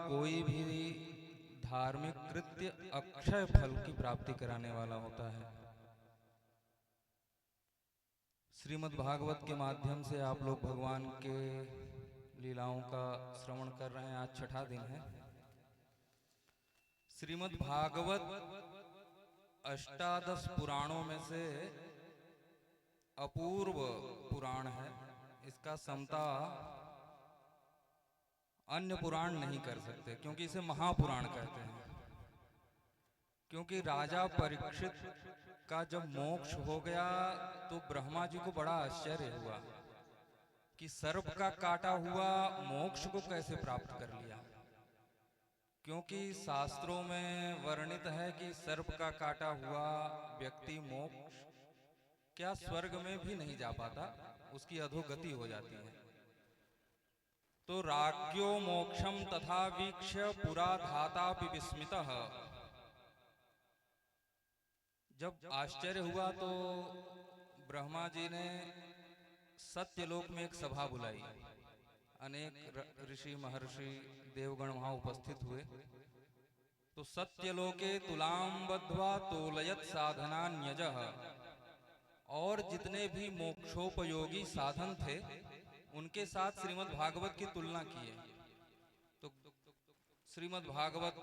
कोई भी धार्मिक कृत्य अक्षय फल की प्राप्ति कराने वाला होता है। श्रीमद् भागवत के माध्यम से आप लोग भगवान के लीलाओं का श्रवण कर रहे हैं। आज छठा दिन है। श्रीमद् भागवत अष्टादश पुराणों में से अपूर्व पुराण है। इसका समता अन्य पुराण नहीं कर सकते, क्योंकि इसे महापुराण कहते हैं। क्योंकि राजा परीक्षित का जब मोक्ष हो गया तो ब्रह्मा जी को बड़ा आश्चर्य हुआ कि सर्प का काटा हुआ मोक्ष को कैसे प्राप्त कर लिया। क्योंकि शास्त्रों में वर्णित है कि सर्प का काटा हुआ व्यक्ति मोक्ष क्या स्वर्ग में भी नहीं जा पाता, उसकी अधोगति हो जाती है। तो राज्ञो मोक्षम तथा वीक्ष्य पुरा धातापि विस्मितः। जब आश्चर्य हुआ तो ब्रह्मा जी ने सत्यलोक में एक सभा बुलाई। अनेक ऋषि महर्षि देवगण वहां उपस्थित हुए। तो सत्यलोके तुलाम बद्ध्वा तोलयत साधनान्यजः। और जितने भी मोक्षोपयोगी साधन थे उनके साथ श्रीमद् भागवत की तुलना की है। तो श्रीमद् भागवत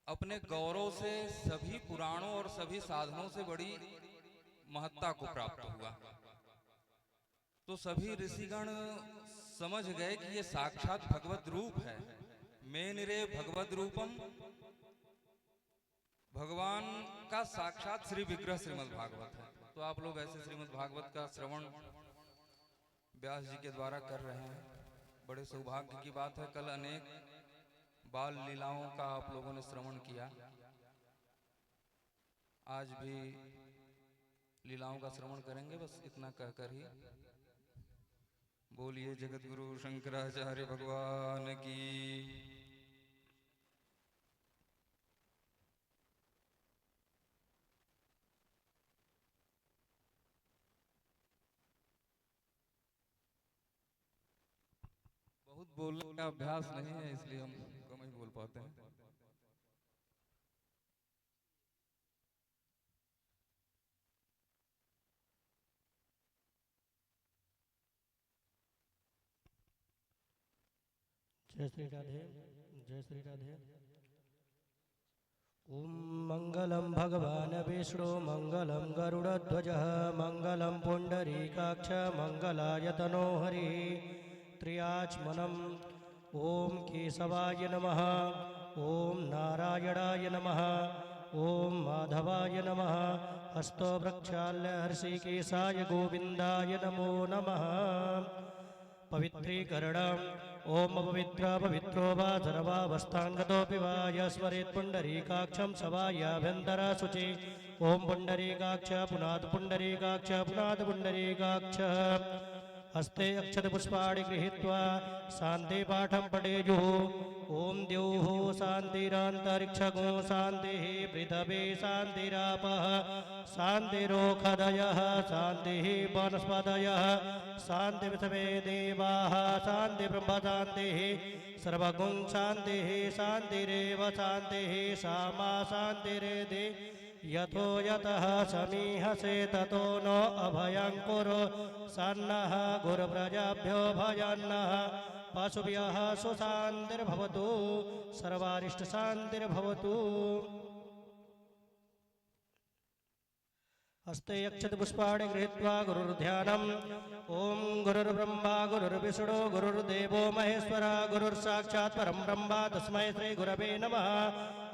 अपने गौरव से सभी पुराणों और सभी साधनों से बड़ी महत्ता को प्राप्त हुआ। तो सभी ऋषिगण समझ गए कि ये साक्षात भगवत रूप है। मेनिरे भगवत रूपम, भगवान का साक्षात श्री विग्रह श्रीमद् भागवत है। तो आप लोग ऐसे श्रीमद् भागवत का श्रवण व्यास जी के द्वारा कर रहे हैं, बड़े सौभाग्य की बात है। कल अनेक बाल लीलाओं का आप लोगों ने श्रवण किया। आज भी लीलाओं का श्रवण करेंगे। बस इतना कहकर ही बोलिए जगत गुरु शंकराचार्य भगवान की। बहुत बोलने का अभ्यास नहीं है, इसलिए हम कम ही बोल पाते हैं। जय श्री राधे, जय श्री राधे। ओम मंगलम भगवान विष्णु मंगलम गरुड़ध्वजः मंगलम पुंडरीकाक्ष मंगलायतनो हरि त्रियाचमनम। ओम केशवाय नमः, ओम नारायणाय नमः, ओम माधवाय नमः। हस्तो वृक्षाल्य हर्षिकेशाय गोविंदाय नमो नमः। पवित्रीकरणम् ओम पवित्र पवित्रो वा सर्वावस्थांगतोऽपि वा यस्मरेत् पुंडरीकाक्षं सवायाभ्यन्तरा शुचि। ओम पुंडरीकाक्ष पुनाद पुंडरीकाक्ष पुनाद पुंडरीकाक्ष। हस्ते अक्षतपुष्पाणि गृहीत्वा शान्ति पाठं पठेयुः। ओम द्यौः शान्तिरान्तरिक्षगो शान्तिः पृथिवी शान्तिरापः शान्तिरोषधयः शान्तिः वनस्पतयः शान्तिर्विश्वे देवाः शान्ति ब्रह्म शान्तिः सर्वगुं शान्तिः शान्तिरेव शान्तिः सामा शान्तिरेधि। यतो यतः समीहसे ततो नो अभयं कुरु सन्नः गुरुप्रजाभ्यो भयन्नः। पशुभ्यः सुशान्तिर्भवतु सर्वारिष्टशान्तिर्भवतु। हस्ते अक्षतपुष्पाणि गृहीत्वा गुरुर्ध्यानम्। ओम गुरुर्ब्रह्मा गुरुर्विष्णु गुरुर्देवो महेश्वरः गुरुर्साक्षात् परं ब्रह्म तस्मै श्री गुरवे नमः।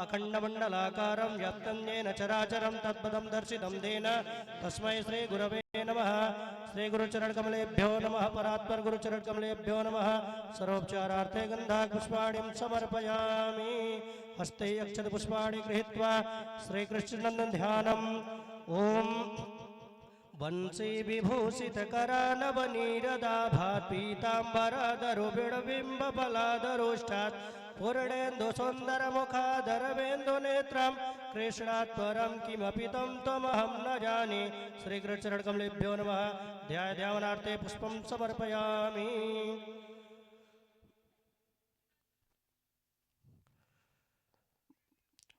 अखण्डमण्डलाकारं व्याप्तं येन चराचरं तत्पदं दर्शितं तेन तस्मै श्री गुरवे नमः। श्री गुरुचरणकमलेभ्यो नमः, परात्पर गुरुचरणकमलेभ्यो नमः। सर्वोपचारार्थे गन्धापुष्पाणिं समर्पयामि। हस्ते अक्षतपुष्पाणि गृहीत्वा श्रीकृष्णनन्दन ध्यानम्। ओम वंशी विभूषित करानवनीरदाभात् पीताम्बराधरो बिडबिम्बफलाधरोष्ठात् पूर्णेन्दु सुन्दरमुखाधरवेन्दु नेत्रं कृष्णात् परं किमपि तं त्वमहं न जाने। श्रीकृष्णचरणकमलेभ्यो नमः। ध्यानार्थे पुष्पं समर्पयामि।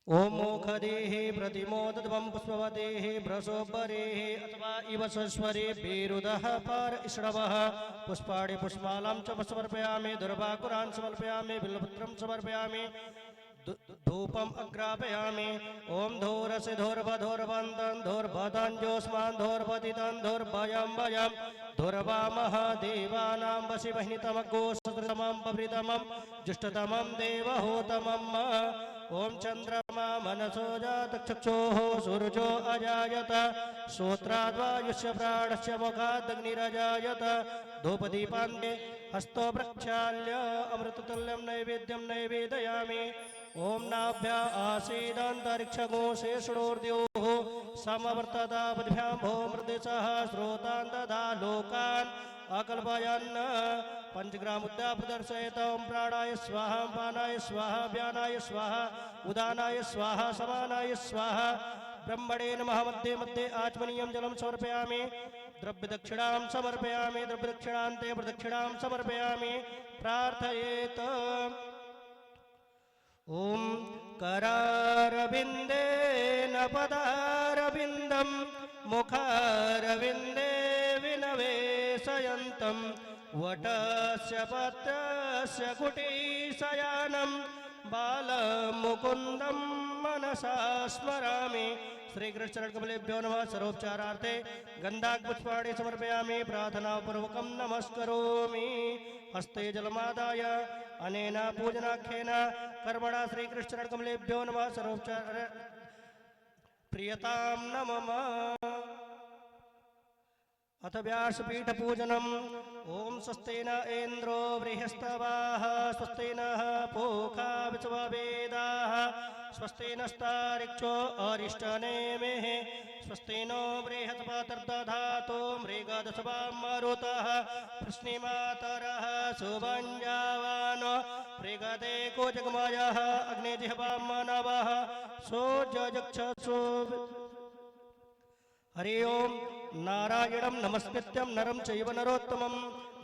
ओम मोखदेः प्रतिमोदध्वं पुष्पवतेः भ्रसोपरेः अथवा इव सस्वरे विरुदः पार इष्णवः पुष्पाणि पुष्पमालां च समर्पयामि दुर्वाकुरान् समर्पयामि बिल्वपत्रं समर्पयामि धूपम अग्रापयामि ओम धूरसि धूर्वधूर्वन्तं धूर्वदञ्जोस्मान् धूर्वदितं धूर्भयं भयं धूर्वामः देवानां वशिवह्नितमगोसतमं पवृतमं जुष्टतमं देवहोतमम् ओम चंद्रमा मनसो जातचक्षुः सूर्यो अजायत श्रोत्राद्वायुष्य प्राणस्य मुखादग्निरजायत धूपदीपान्ते हस्तो प्रक्षाल्य अमृततुल्यं नैवेद्यं नैवेदयामि ओम नाभ्या आसीदन्तरिक्षगोशेषणोर्द्योः समवर्तता बुद्भ्यां भूमृदिशः श्रोतान् दधा लोकान् अकल्पयन् पंचग्रामुद्या प्रदर्शयत ओम प्राणाय स्वाहा पानाय स्वाहा व्यानाय स्वाहा उदानाय स्वाहा समानाय स्वाहा ब्रह्मणे नमः मध्ये मध्ये आचमनीयं जलं समर्पयामि द्रव्यदक्षिणां समर्पयामि द्रव्यदक्षिणान्ते प्रदक्षिणां समर्पयामि प्रार्थयेत ओम करारविन्देन पदारविन्दं मुखारविन्दे विनवेशयन्तं वटस्य पत्रस्य कुटीशयानं बालमुकुन्दं मनसा स्मरामि श्री कृष्ण कमलेभ्यो नमः सर्वोपचारार्थे गन्धापुष्पाणि समर्पयामि प्रार्थनापूर्वकं नमस्करोमि हस्ते जलमादाय अनेन पूजनाख्येन कर्मणा श्री कृष्ण कमलेभ्यो नमः सर्वोपचार प्रियतां नमः अथ व्यासपीठ पूजनम ओम स्वस्तेन इंद्रो बृहस्तवाः स्वस्तेन पूषा विश्ववेदाः स्वस्तेनस्तारिक्षो अरिष्टनेमिः स्वस्तेनो बृहस्पतिर्दधातु मृगदशवा मरुतः प्रश्निमातरः सुभञ्जावानो मृगदे कोजगमयः अग्निजिह्वा मनवः सोजजक्षसु हरि ओम नारायणं नमस्कृत्यं नरं चैव नरोत्तमं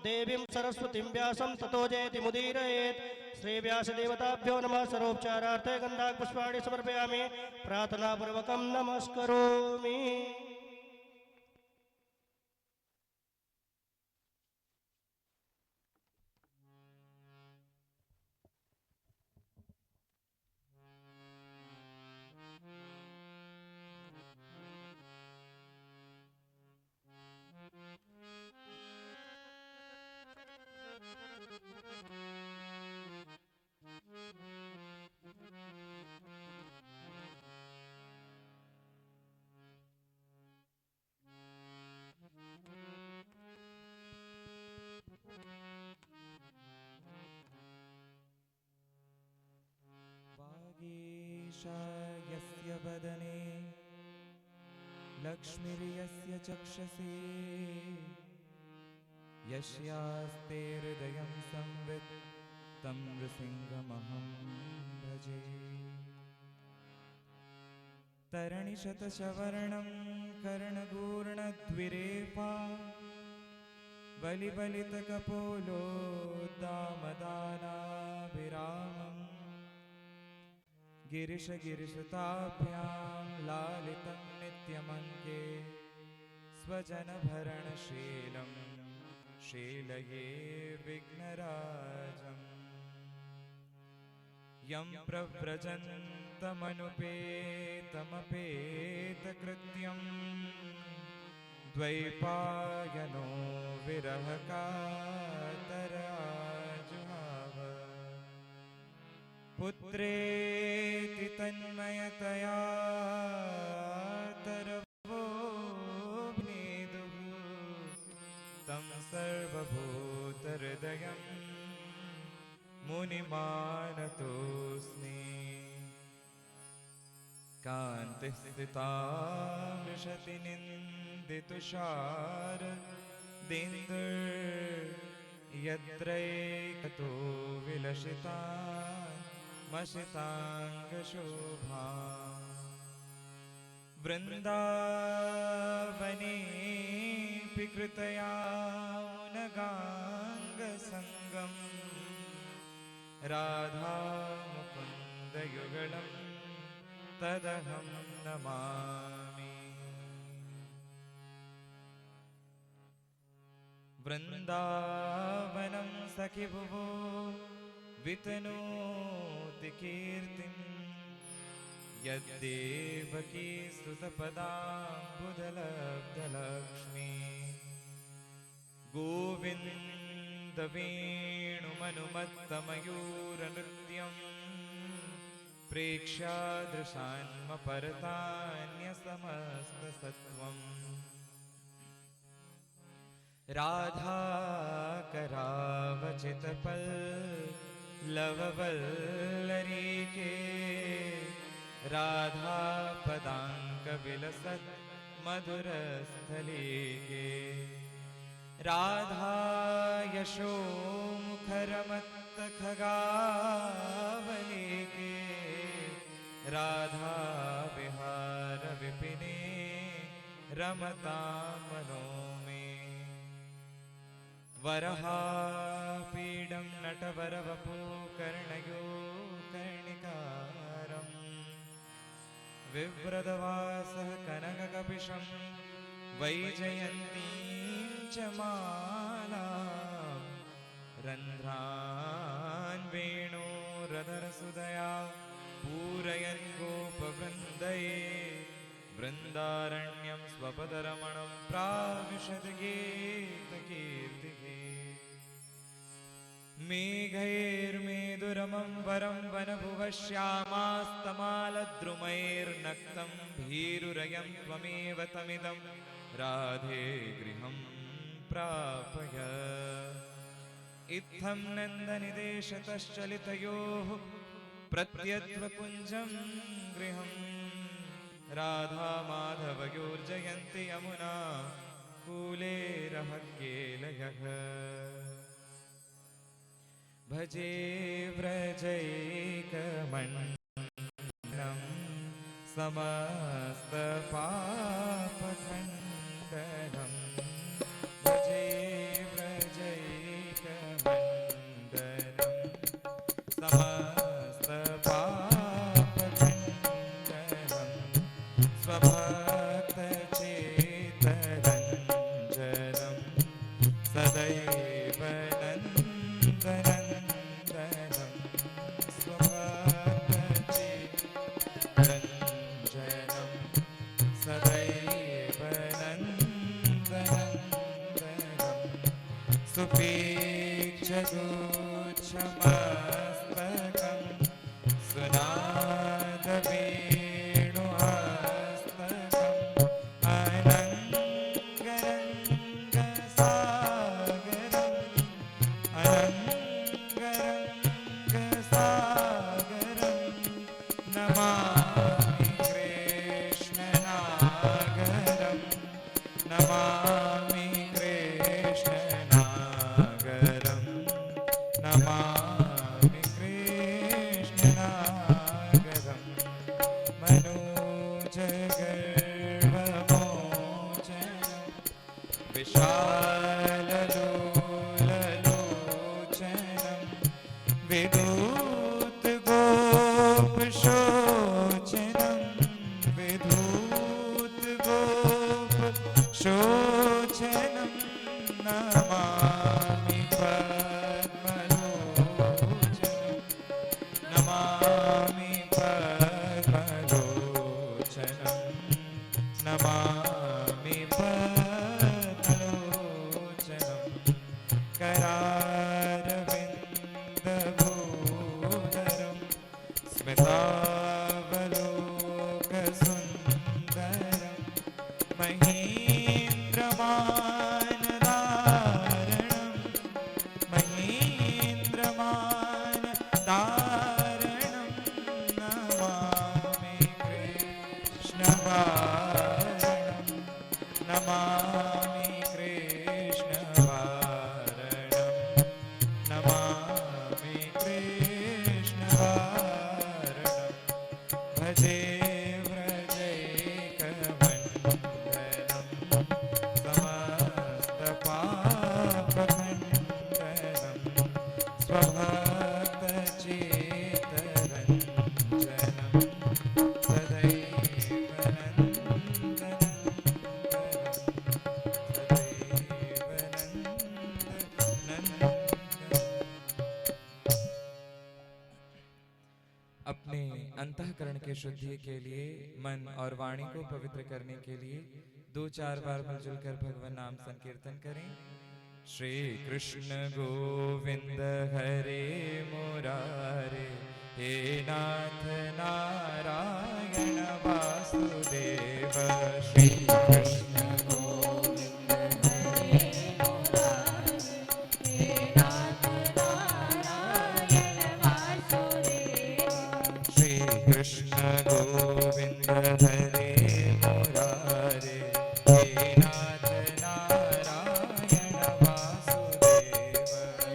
देवीं सरस्वतीं व्यासं ततो जयति मुदीरयेत् श्री व्यासदेवताभ्यो नमः सर्वोपचारार्थे गन्धापुष्पाणि समर्पयामि प्रार्थनापूर्वकं नमस्करोमि यस्य वदने लक्ष्मीर्यस्य चक्षसे यस्यास्ते हृदयं संवित् तं नृसिंहमहं भजे तरणिशतशवर्णं कर्णगूर्णद्विरेफा बलिबलितकपोलोद्दामदानाभिरामम् गिरिशगिरिसुताभ्यां लालितं नित्यमङ्गे स्वजनभरणशीलं शीलये विघ्नराजम् यं प्रव्रजन्तमनुपेतमपेतकृत्यं द्वैपायनो विरहकातराजुहाव पुत्रेति तन्मयतया तरवोऽभिनेदुः तं सर्वभूतहृदयं मुनिमानतोऽस्मि कान्तिस्थितां विशति निन्दितुषार यत्रैकतो विलसितान् मशिताङ्गशोभा वृन्दावनेऽपि कृतया मुनगाङ्गसङ्गम् राधा मुकुन्दयुगलं तदहं नमामि। वृन्दावनं सखिभुवो वितनोति कीर्तिं यद्देवकी सुतपदाम्बुदलब्धलक्ष्मी। गोविन्दवेणुमनुमत्तमयूरनृत्यं प्रेक्ष्यादृशान्मपरतान्यसमस्तसत्त्वम्। राधाकरावचितपल्लववल्लरीके राधापदाङ्कविलसत् मधुरस्थलीके। राधा यशोमुखरमत्तखगावलीके राधा विहार विपिने रमतां मनो मे। वरहापीडं नटवरवपुकर्णयो कर्णिकारम् विव्रतवासः कनककपिशं वैजयन्तीं च मालां। रन्ध्रान् वेणोरधरसुदया पूरयन् गोपवृन्दये वृन्दारण्यं स्वपदरमणं प्राविशद् गीतकीर्तिः। मेघैर्मेदुरमं वरं वनभुवः श्यामास्तमालद्रुमैर्नक्तं भीरुरयं त्वमेव तमिदं राधे गृहं प्रापय। इत्थं नन्दनिदेशतश्चलितयोः प्रत्यध्वपुञ्जं गृहं राधा माधवयोर्जयन्ति यमुना कूले रहः केलयः। भजे व्रजैकमण्डनं समस्तपापखण्डनं। भजे व्रजैकमण्डनं समस्तपापखण्डनं। स्वभक्तचेतरञ्जनं सदैव नन्दनन्दनं। स्वभक्तचेतरञ्जनं सदैव नन्दनन्दनं। सुपीच्छगुच्छमस्तकं सुनादवेणुहस्तकम् अनङ्गरङ्गसागरम् अनङ्गरङ्गसागरं नमामि कृष्णनागरं। नमामि कृष्णनागरं। नमामि कृष्णनागरं। मनोजगर्वमोचनं विशाललोललोचनं। विधूतगोपशोचनं विधूतगोपशोचनं। नमामि पद्मलोचनं। नमामि पद्मलोचनं। नमामि पद्मलोचनं। करारविन्दभूधरं स्मितावलोकसुन्दरं। महीन्द्रमानदारणं महीन्द्रमानदारणं। नमामि कृष्णवारणं। नमामि कृष्णवारणं। नमामि कृष्णवारणं। अपने अंतःकरण के शुद्धि के लिए मन और वाणी को पवित्र करने के लिए 2-4 बार मिलजुल कर भगवान नाम संकीर्तन करें। श्री कृष्ण गोविंद हरे मुरारे, हे नाथ नारायण वासुदेव। श्री कृष्ण गोविंद हरे मुरारे, हे नाथ नारायण वासुदेव। श्री कृष्ण गोविंद हरे मुरारे, हे नाथ नारायण वासुदेव।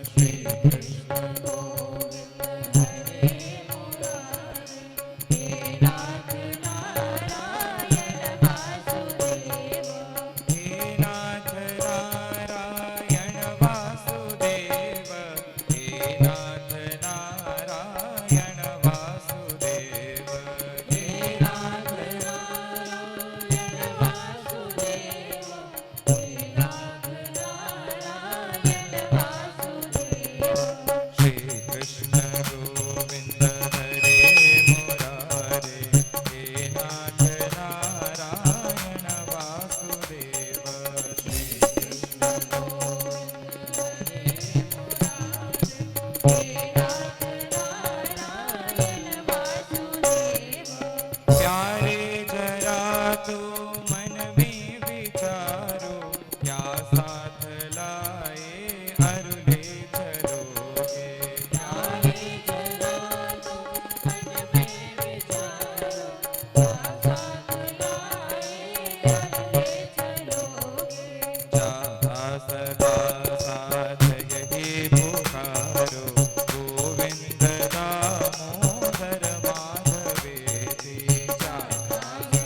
श्री कृष्ण गोविंद हरे मुरारे, हे नाथ नारायण वासुदेव। हे नाथ नारायण वासुदेव, हे नाथ नारायण वासुदेव। हे नाथ नारायण वासुदेव, हे नाथ नारायण वासुदेव। श्री कृष्ण गोविंद हरे मुरारे, हे नाथ नारायण वासुदेव। श्री कृष्ण गोविंद हरे मुरारे, हे नाथ नारायण वासुदेव। प्यारे जरा तो मन में विचारो, क्या साथ लाए अरुले चलोगे। प्यारे जरा तो मन में विचारो, क्या साथ लाए अरुले चलोगे। जहाँ सदा साथ यही पुकारो, गोविंद दामोदर माधवेति। जहाँ सदा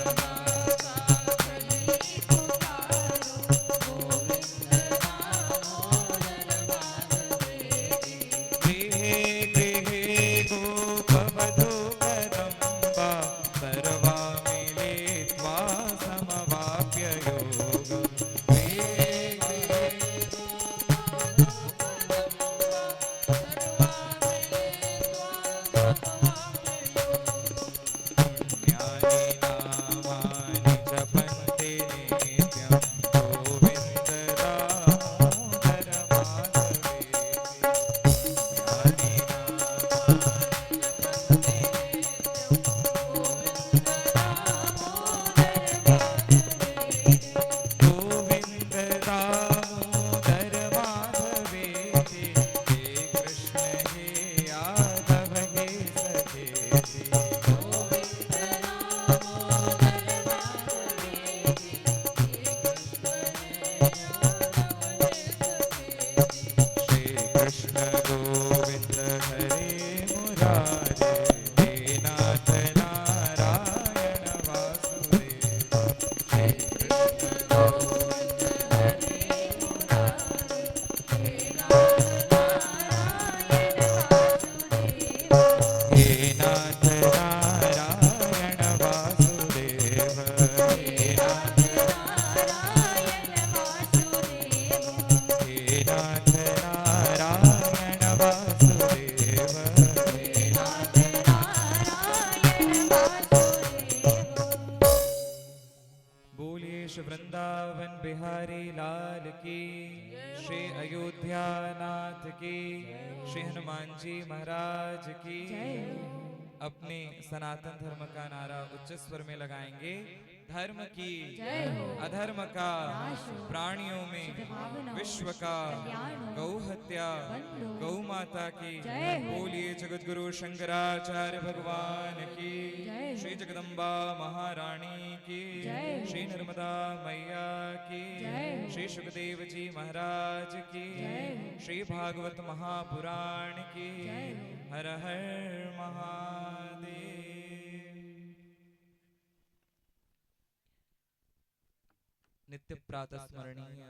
साथ यही पुकारो, गोविंद दामोदर माधवेति। गृहे गृहे गोपवधू कदम्बा, सर्वा मिलित्वा समवाप्य योगम्। गृहे गृहे गोपवधू कदम्बा, सर्वा मिलित्वा समवाप्य योगम्। पुण्यानि नामानि जपन्ते नित्यं, गोविन्द दामोदर माधवेति। पुण्यानि नामानि जपन्ते नित्यं, गोविन्द दामोदर माधवेति। गोविन्द दामोदर माधवेति, हे कृष्ण हे यादव हे सखेति। गोविन्द दामोदर माधवेति, हे कृष्ण हे यादव हे सखेति। श्री कृष्ण गोविंद हरे मुरारे, हे नाथ नारायण वासुदेव। श्री कृष्ण गोविंद हरे मुरारे, हे नाथ नारायण वासुदेव। हे नाथ नारायण वासुदेव, हे नाथ नारायण वासुदेव। हे नाथ नारायण वासुदेव, हे नाथ नारायण वासुदेव। बोलिए श्री वृंदावन बिहारी लाल की, श्री अयोध्या नाथ की, श्री हनुमान जी महाराज की। अपने सनातन धर्म का नारा उच्च स्वर में लगाएंगे। धर्म की अधर्म का प्राणियों में विश्व का गौ हत्या गौ माता की। बोलिए जगत गुरु शंकराचार्य भगवान की, श्री जगदम्बा महारानी की, श्री नर्मदा मैया की, श्री सुखदेव जी महाराज की, श्री भागवत महापुराण की। हर हर महादेव। नित्य प्रातः स्मरणीय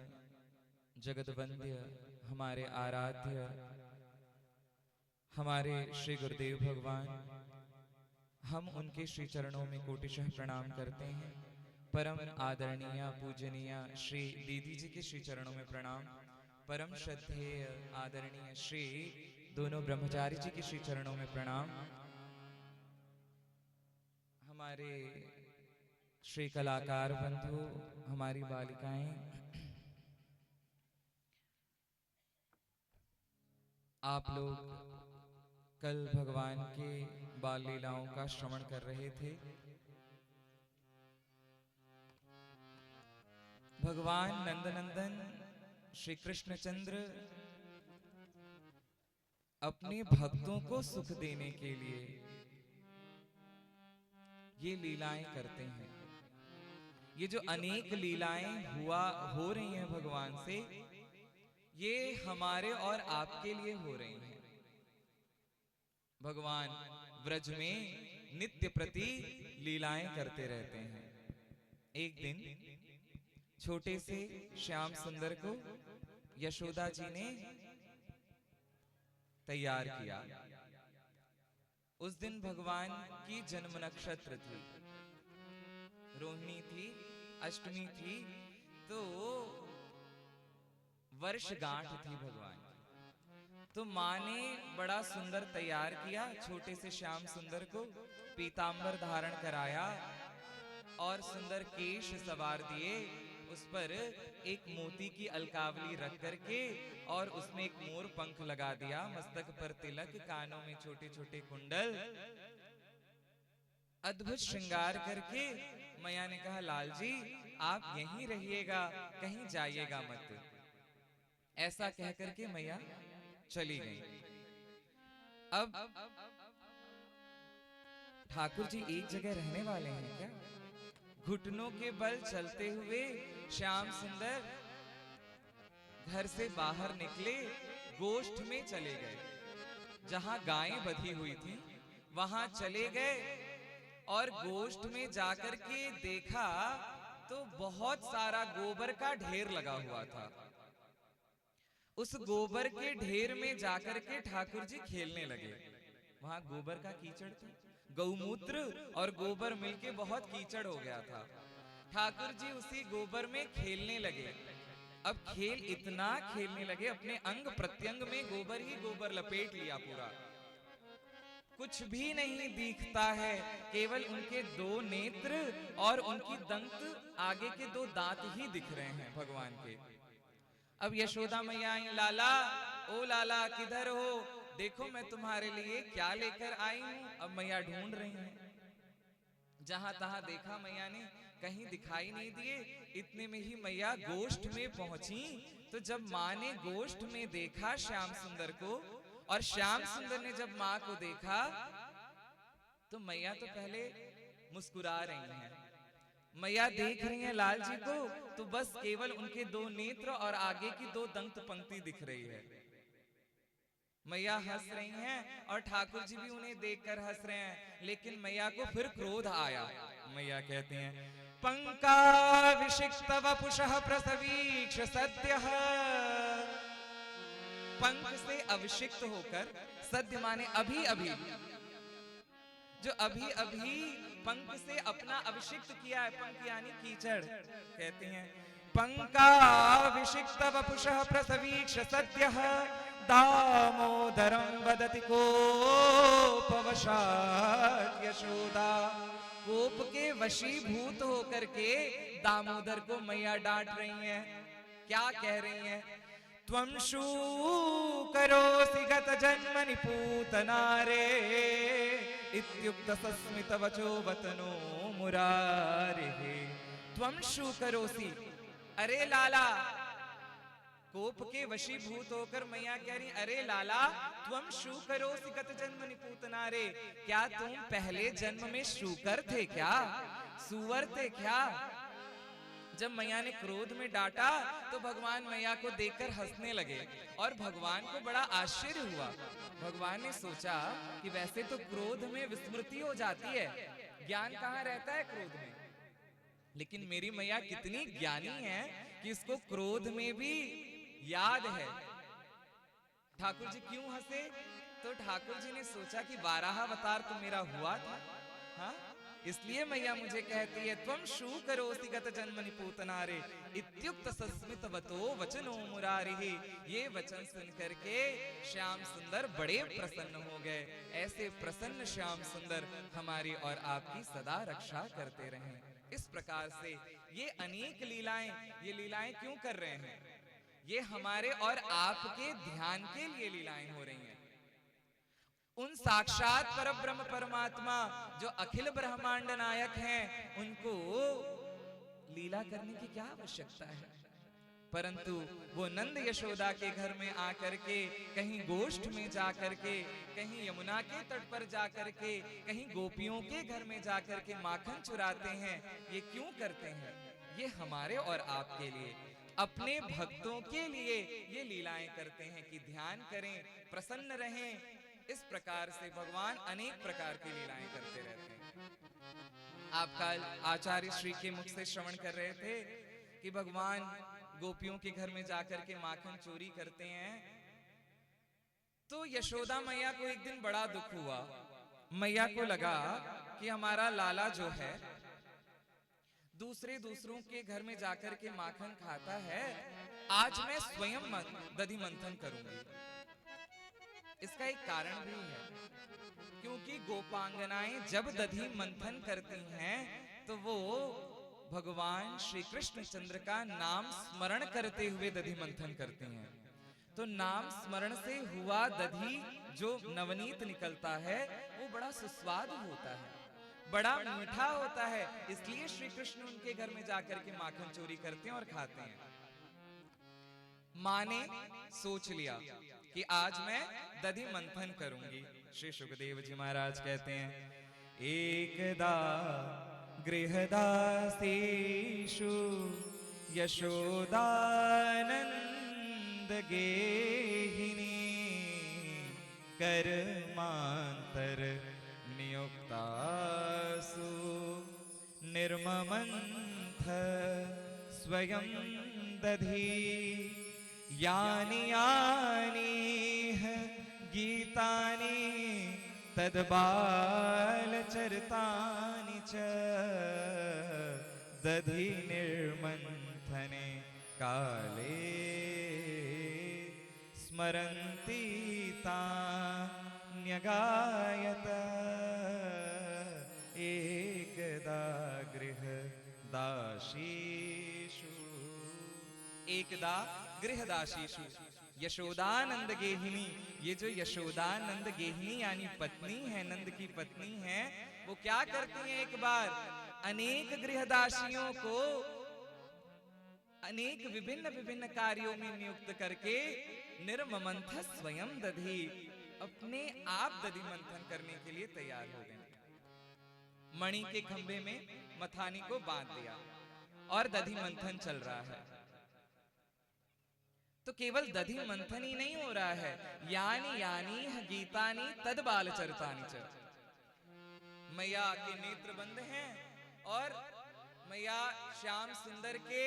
जगत वंद्य हमारे आराध्य हमारे श्री गुरुदेव भगवान, हम उनके श्री चरणों में कोटिशः प्रणाम करते हैं। परम आदरणीय पूजनीय श्री दीदी जी के श्री चरणों में प्रणाम। परम श्रद्धेय आदरणीय श्री दोनों ब्रह्मचारी जी के श्री चरणों में प्रणाम। हमारे श्री कलाकार बंधु, हमारी बालिकाएं, आप लोग कल भगवान के बाल लीलाओं का श्रवण कर रहे थे। भगवान नंदनंदन श्री कृष्णचंद्र अपने भक्तों को सुख देने के लिए ये लीलाएं करते हैं। ये जो अनेक लीलाएं हो रही हैं भगवान से, ये हमारे और आपके लिए हो रही हैं। भगवान व्रज में नित्य प्रति लीलाएं करते रहते हैं। एक दिन छोटे से श्याम सुंदर को यशोदा जी ने तैयार किया। उस दिन भगवान की जन्म नक्षत्र थी, रोहिणी थी, अष्टमी थी, तो वर्षगांठ थी भगवान की। तो माँ ने बड़ा सुंदर तैयार किया छोटे से श्याम सुंदर को, पीतांबर धारण कराया और सुंदर केश सवार दिए, उस पर एक मोती की अलकावली रख करके और उसमें एक मोर पंख लगा दिया, मस्तक पर तिलक, कानों में छोटे छोटे कुंडल, अद्भुत श्रृंगार करके मैया ने कहा, लाल जी आप यहीं रहिएगा, कहीं जाइएगा मत। ऐसा कह करके मैया चली गई। अब ठाकुर जी एक जगह रहने वाले हैं क्या? घुटनों के बल चलते हुए श्याम सुंदर घर से बाहर निकले, गोष्ठ में चले गए। जहां गायें बंधी हुई थी वहां चले गए और गोष्ठ में जाकर के देखा तो बहुत सारा गोबर का ढेर लगा हुआ था। उस गोबर के ढेर में जाकर के ठाकुर जी खेलने लगे। वहां गोबर का कीचड़ था, गौमूत्र और गोबर मिलके बहुत कीचड़ हो गया था। ठाकुर जी उसी गोबर में खेलने लगे। अब खेल इतना खेलने लगे, अपने अंग प्रत्यंग में गोबर ही गोबर लपेट लिया पूरा। कुछ भी नहीं दिखता है, केवल उनके दो नेत्र और उनकी दंत आगे के दो दांत ही दिख रहे हैं भगवान के। अब यशोदा मैया आई, लाला, ओ लाला किधर हो, देखो मैं तुम्हारे लिए क्या लेकर आई हूं। अब मैया ढूंढ रही हैं, जहां तहां देखा मैया ने, कहीं दिखाई नहीं दिए। इतने में ही मैया गोष्ठ में पहुंची। तो जब माँ ने गोष्ठ में देखा श्याम सुंदर को, और श्याम सुंदर ने जब माँ को देखा, तो मैया तो पहले मुस्कुरा रही हैं। मैया देख रही हैं लाल जी को, तो बस केवल उनके दो नेत्र और आगे की दो दंत पंक्ति दिख रही है। मैया हंस रही हैं और ठाकुर जी भी उन्हें देखकर हंस रहे हैं। लेकिन मैया को फिर क्रोध आया। मैया कहती हैं, पंकाभिषिक्त वपुषः प्रसवीक्ष सद्यः। पंख से अभिषिक्त होकर, सद्य माने अभी अभी, जो अभी अभी पंख से अपना अभिषिक्त किया है, पंख यानी कीचड़। कहते हैं, पंकाभिषिक्त वपुषः प्रसवीक्ष सद्यः दामोदरं वदति कोपवशात् यशोदा। कोप के वशीभूत होकर के दामोदर को मैया डांट रही हैं। क्या कह रही हैं? त्वं शूकरोऽसि गत जन्मनि पूतनारे इत्युक्त सस्मित वचो वतनो मुरारिः। त्वं शूकरोऽसि, अरे लाला, कोप के वशीभूत होकर मैया कह रही, अरे लाला, त्वं शूकरोऽसि गत जन्मनि पूतनारे, क्या तुम पहले जन्म में शूकर थे क्या, सुअर थे क्या? जब मैया ने क्रोध में डांटा तो भगवान मैया को देखकर हंसने लगे और भगवान को बड़ा आश्चर्य हुआ। भगवान ने सोचा कि वैसे तो क्रोध में विस्मृति हो जाती है, ज्ञान कहाँ रहता है क्रोध में, लेकिन मेरी मैया कितनी ज्ञानी है कि इसको क्रोध में भी याद है। ठाकुर जी क्यों हंसे? तो ठाकुर जी ने सोचा कि वाराह अवतार तो मेरा हुआ था, हाँ? इसलिए मैया मुझे कहती है त्वम शू करोसि गत जन्मनि पूतनारे इत्युक्त सस्मितवतो वचनो मुरारिहि। ये वचन सुन करके श्याम सुंदर बड़े प्रसन्न हो गए। ऐसे प्रसन्न श्याम सुंदर हमारी और आपकी सदा रक्षा करते रहें। इस प्रकार से ये अनेक लीलाएं, ये लीलाएं क्यों कर रहे हैं? ये हमारे और आपके ध्यान के लिए लीलाएं हो रही हैं। उन साक्षात परब्रह्म परमात्मा जो अखिल ब्रह्मांड नायक हैं, उनको लीला करने की क्या आवश्यकता है? परंतु वो नंद यशोदा के घर में आकर के, कहीं गोष्ठ में जाकर के, कहीं यमुना के तट पर जाकर के, कहीं गोपियों के घर में जाकर के माखन चुराते हैं। ये क्यों करते हैं? ये हमारे और आपके लिए, अपने भक्तों के लिए ये लीलाएं करते हैं कि ध्यान करें, प्रसन्न रहें। इस प्रकार से भगवान अनेक प्रकार की लीलाएं करते रहते हैं। आप कल आचार्य श्री के मुख से श्रवण कर रहे थे कि भगवान गोपियों के घर में जाकर के माखन चोरी करते हैं। तो यशोदा मैया को एक दिन बड़ा दुख हुआ। मैया को लगा कि हमारा लाला जो है दूसरों के घर में जाकर के माखन खाता है, आज मैं स्वयं दधि मंथन करूंगी। इसका एक कारण भी है, क्योंकि गोपांगनाएं जब दधि मंथन करती हैं तो वो भगवान श्री कृष्ण चंद्र का नाम स्मरण करते हुए दधि मंथन करती हैं। तो नाम स्मरण से हुआ दधि जो नवनीत निकलता है वो बड़ा सुस्वादु होता है, बड़ा मीठा होता है। इसलिए श्री कृष्ण उनके घर में जाकर के माखन चोरी करते हैं और खाते हैं। माँ ने सोच लिया कि आज मैं दधि मंथन करूंगी। श्री सुखदेव जी महाराज कहते हैं, एकदा गृहदासीषु यशोदानंद गेहिनी कर्मांतर नियुक्तासु निर्ममंथ स्वयं दधि यानि यानि गीतानि तद्बालचरितानि च दधि निर्मंथने काले स्मरन्ति तान्यगायत एकदा गृहदासीषु। एकदा गृहदासीषु यशोदानंद गेहिनी। ये जो यशोदानंद गेहिनी यानी पत्नी है, नंद की पत्नी है, वो क्या करती हैं? एक बार अनेक गृहदासियों को अनेक विभिन्न विभिन्न कार्यों में नियुक्त करके निर्ममंथ स्वयं दधि, अपने आप दधि मंथन करने के लिए तैयार हो गए। मणि के खंभे में मथानी को बांध दिया और दधि मंथन चल रहा है। तो केवल दधि मंथन ही नहीं हो रहा है, यानी यानी गीतानी तद बालचरितानि च। मैया के नेत्र बंद हैं और मैया श्याम सुंदर के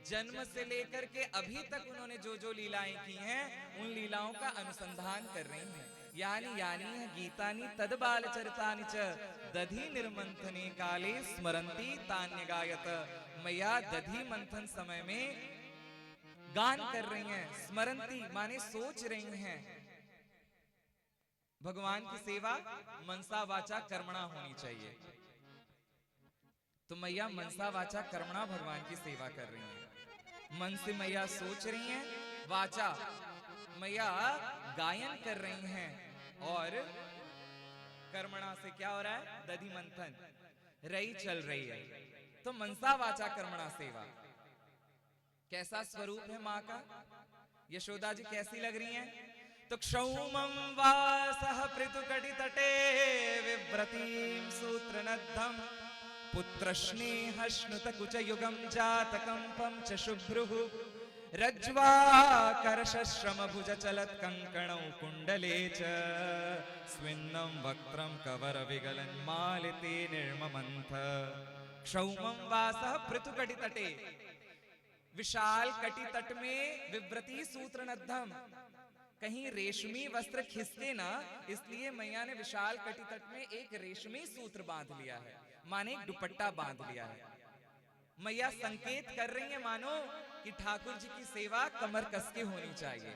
जन्म से लेकर के अभी तक उन्होंने जो जो लीलाएं की हैं, उन लीलाओं का अनुसंधान कर रही हैं। यानी यानी गीतानि तद बालचरितानि च दधि निर्मंथने काले स्मरन्ति तान्यगायत। मैया दधि मंथन समय में गान कर रही हैं। स्मरन्ति माने सोच रही हैं। भगवान की सेवा मनसा वाचा कर्मणा होनी चाहिए। तो मैया मनसा वाचा कर्मणा भगवान की सेवा कर रही हैं। मन से मैया सोच रही हैं, वाचा मैया गायन कर रही हैं, और कर्मणा से क्या हो रहा है? दधि मंथन रही चल रही है। तो मनसा वाचा कर्मणा सेवा। कैसा स्वरूप है माँ का? यशोदा जी कैसी लग रही हैं? तो क्षौमं वासः पृथुकटि तटे विव्रतीं सूत्रनद्धं पुत्रस्नेहश्नुतकुचयुगं जातकंपं च शुभ्रुः रज्ज्वाकर्षश्रमभुजचलत्कङ्कणौ कुण्डले च स्विन्नं वक्त्रं कवरविगलन्मालिते निर्ममन्थ। क्षौमं वासः पृथुकटि तटे, विशाल कटि तट में विव्रती सूत्रनद्धम, कहीं रेशमी वस्त्र खिसके ना, इसलिए मैया ने विशाल कटितट में एक रेशमी सूत्र बांध लिया है, माने एक दुपट्टा बांध लिया है। मैया संकेत कर रही है मानो कि ठाकुर जी की सेवा कमर कस के होनी चाहिए।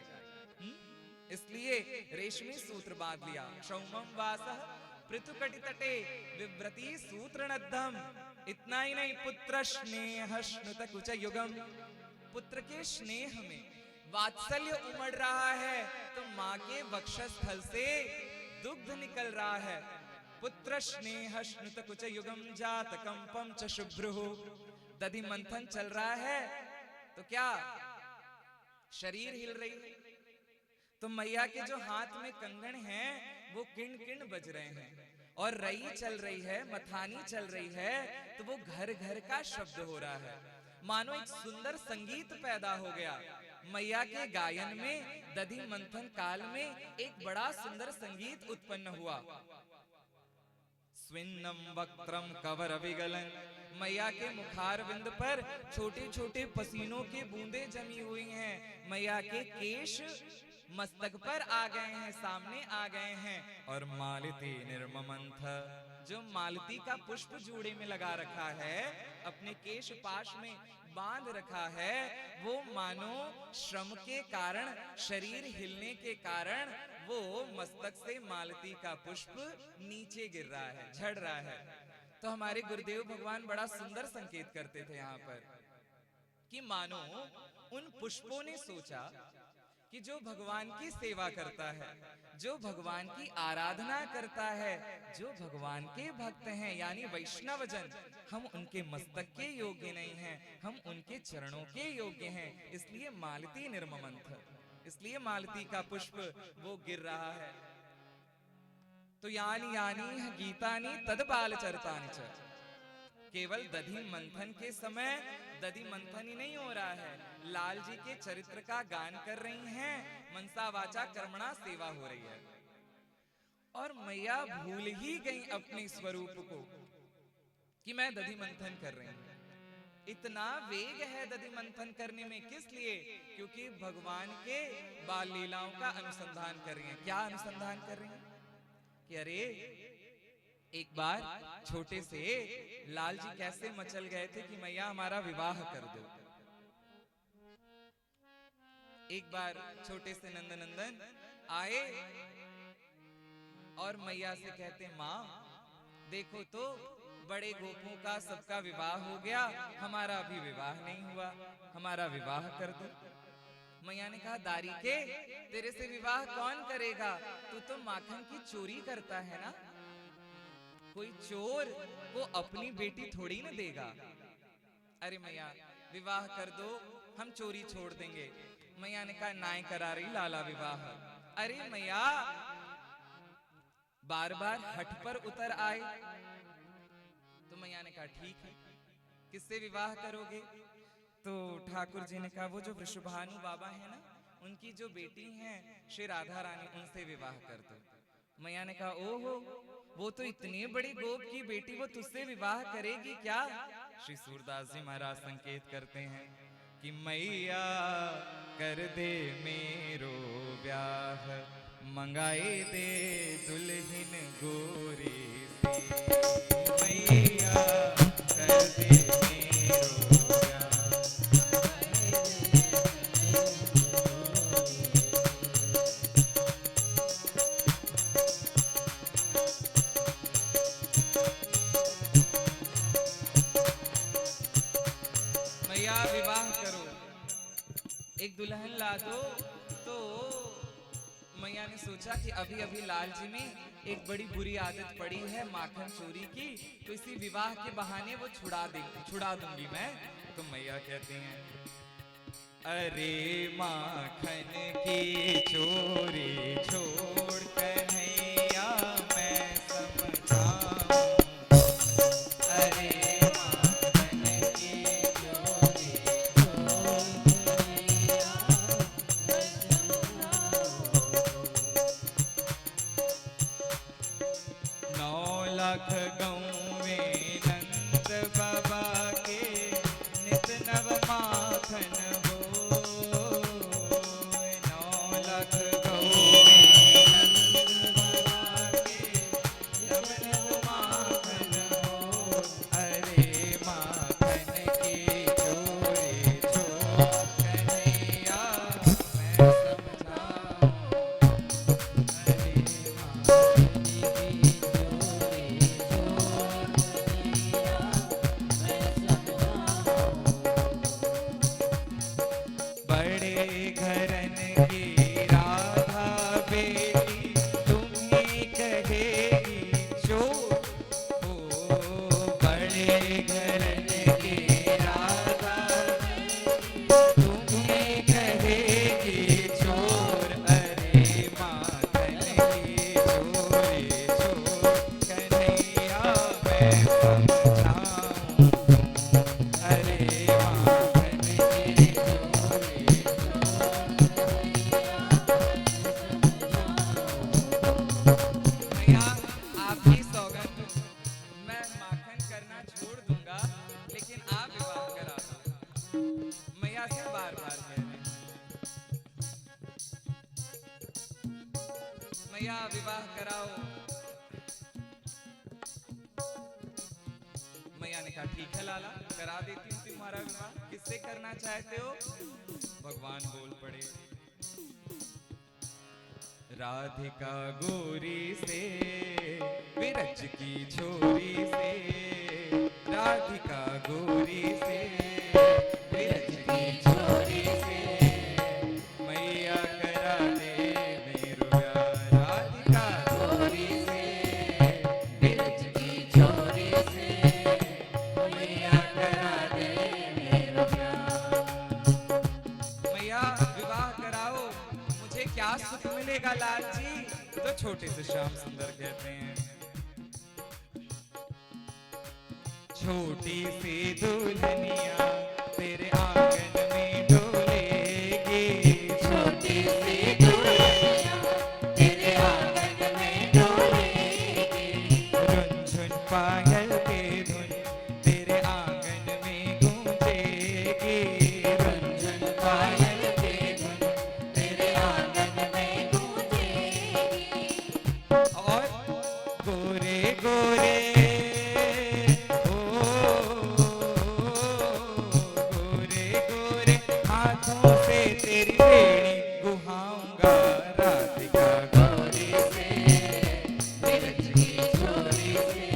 इसलिए रेशमी सूत्र बांध लिया। क्षौमम वासः पृथुकटितटे विव्रती सूत्रनद्धम। इतना ही नहीं, पुत्र स्नेह श्नुत कुच युगम। पुत्र के स्नेह में वात्सल्य उमड़ रहा है तो माँ के वक्षस्थल से दुग्ध निकल रहा है। पुत्र स्नेह श्नुत कुच युगम जात कंपम च शुभ्रुः। दधि मंथन चल रहा है तो क्या शरीर हिल रही है। तो मैया के जो हाथ में कंगन हैं वो किण किण बज रहे हैं, और रई चल रही है, मथानी चल रही है, तो वो घर घर का शब्द हो रहा है। मानो एक सुंदर संगीत पैदा हो गया। मैया के गायन में दधि मंथन काल में एक बड़ा सुंदर संगीत उत्पन्न हुआ। स्विन्नम वक्त्रम कवर विगलन। मैया के मुखारविंद पर छोटे छोटे पसीनों के बूंदे जमी हुई हैं। मैया के केश मस्तक पर आ गए हैं, सामने आ गए हैं। और मालती निर्ममंथ, जो मालती का पुष्प जूड़े में लगा रखा है, अपने केश पाश में बांध रखा है, वो मानो श्रम के कारण, शरीर हिलने के कारण वो मस्तक से मालती का पुष्प नीचे गिर रहा है, झड़ रहा है। तो हमारे गुरुदेव भगवान बड़ा सुंदर संकेत करते थे यहाँ पर कि मानो उन पुष्पों ने सोचा कि जो भगवान की सेवा करता है, जो भगवान की आराधना करता है, जो भगवान के भक्त हैं यानी वैष्णवजन, हम उनके मस्तक के योग्य नहीं हैं, हम उनके चरणों के योग्य हैं। इसलिए मालती निर्ममंथ, इसलिए मालती का पुष्प वो गिर रहा है। तो यानी यानी गीतानी तद बाल चरतानि च। केवल दधि मंथन के समय दधि मंथन ही नहीं हो रहा है, लाल जी के चरित्र का गान कर रही हैं, मनसा वाचा कर्मणा सेवा हो रही है। और मैया भूल ही गई अपने स्वरूप को कि मैं दधि मंथन कर रही हूं। इतना वेग है दधि मंथन करने में, किस लिए? क्योंकि भगवान के बाल लीलाओं का अनुसंधान कर रही हैं। क्या अनुसंधान कर रही हैं? कि अरे एक बार छोटे से लाल जी कैसे मचल गए थे कि मैया हमारा विवाह कर दो। एक बार छोटे से नंदनंदन आए और मैया से कहते, माँ देखो तो बड़े गोपों का सबका विवाह हो गया, हमारा अभी विवाह नहीं हुआ, हमारा विवाह कर दो। मैया ने कहा, दारी के तेरे से विवाह कौन करेगा? तू तो माखन की चोरी करता है ना, कोई चोर वो अपनी बेटी थोड़ी न देगा। अरे मैया विवाह कर दो, हम चोरी छोड़ देंगे। मैया ने कहा, नाय करा रही लाला विवाह। अरे मैया बार बार हठ पर उतर आए। तो मैया ने कहा, ठीक है, किससे विवाह करोगे? तो ठाकुर जी ने कहा, वो जो वृषभानु बाबा है ना, उनकी जो बेटी हैं श्री राधा रानी, उनसे विवाह कर दो। मैया ने कहा, ओहो, वो तो इतनी बड़ी गोप की बेटी, वो तुझसे विवाह करेगी क्या? श्री सूरदास जी महाराज संकेत करते हैं कि मैया कर दे मेरो ब्याह, मंगाए दे दुल्हन गोरी सी। मैया कर दे मेरो एक दुल्हन ला दो। तो मैया ने सोचा कि अभी अभी लाल जी में एक बड़ी बुरी आदत पड़ी है माखन चोरी की, तो इसी विवाह के बहाने वो छुड़ा दूंगी मैं। तो मैया कहती हैं, अरे माखन की चोरी छोड़ कन्हैया मैं समझाऊं। अरे गऊ में नंद बाबा के नित नव माखन हो। 9 लाख गौ क्या ठीक है लाला, करा देती हूँ तुम्हारा विवाह। किससे करना चाहते हो? भगवान बोल पड़े, राधिका गोरी से, विरज की छोरी से, राधिका गोरी से, विरज की छोरी से, मैया करा दे मेरो प्यार। राधिका गोरी से, विरज की छोरी से, मैया करा दे मेरो प्यार। मैया विवाह कराओ, मुझे क्या सुख मिलेगा लाल जी? तो छोटे से श्याम सुंदर कहते हैं, छोटी सी दुल्हनिया तेरे आंगन में डोलेगी, छोटी सी दुल्हनिया तेरे आंगन में डोलेगी, झुनझुन पायल के धुन तेरे आंगन में गूंजेगी, झुनझुन पायल के धुन तेरे आंगन में गूंजेगी। और गोरे गोरे हाथों से तेरी बेड़ी गुहाऊंगा, राधिका गोरी से, विरज की छोरी से,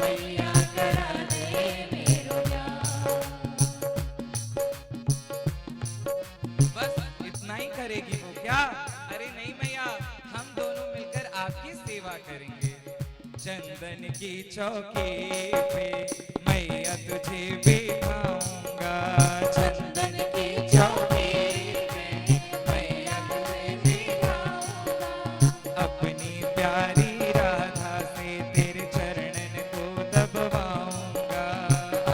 मैया करा दे मेरो प्यार। बस इतना ही करेगी वो क्या? अरे नहीं मैया, हम दोनों मिलकर आपकी सेवा करेंगे। चंदन की चौकी पे मैया तुझे बिठाऊंगा, चंदन की चौकी पे मैया तुझे बिठाऊंगा, अपनी प्यारी राधा से तेरे चरणन को दबवाऊंगा,